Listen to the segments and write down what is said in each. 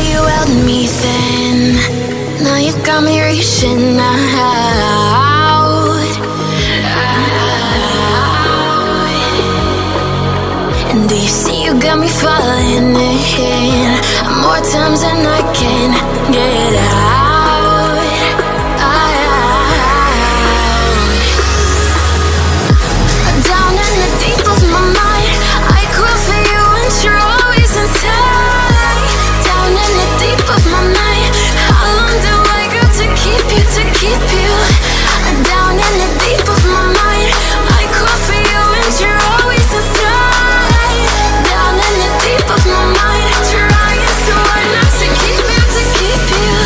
you held me then. Now you got me reaching out. And do you see you got me falling in more times than I can get out. Down in the deep of my mind, I crawl for you and you're always inside. Down in the deep of my mind, how long do I got to keep you, to keep you? Down in the deep of my mind, I crawl for you and you're always inside. Down in the deep of my mind, trying so hard not to keep you, to keep you.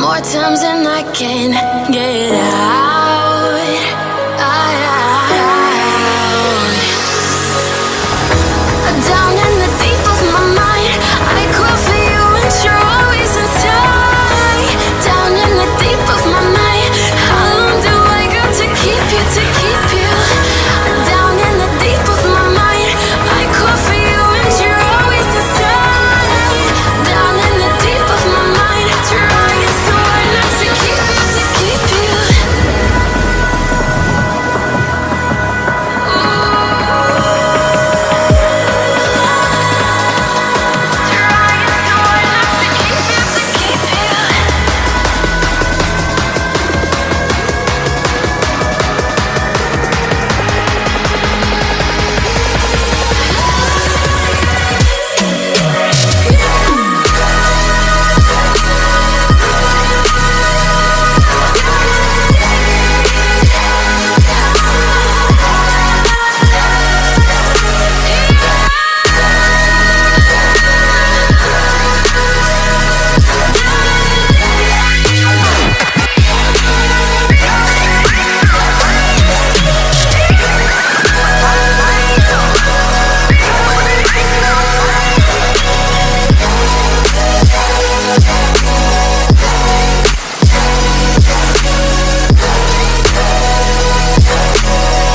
More times than I can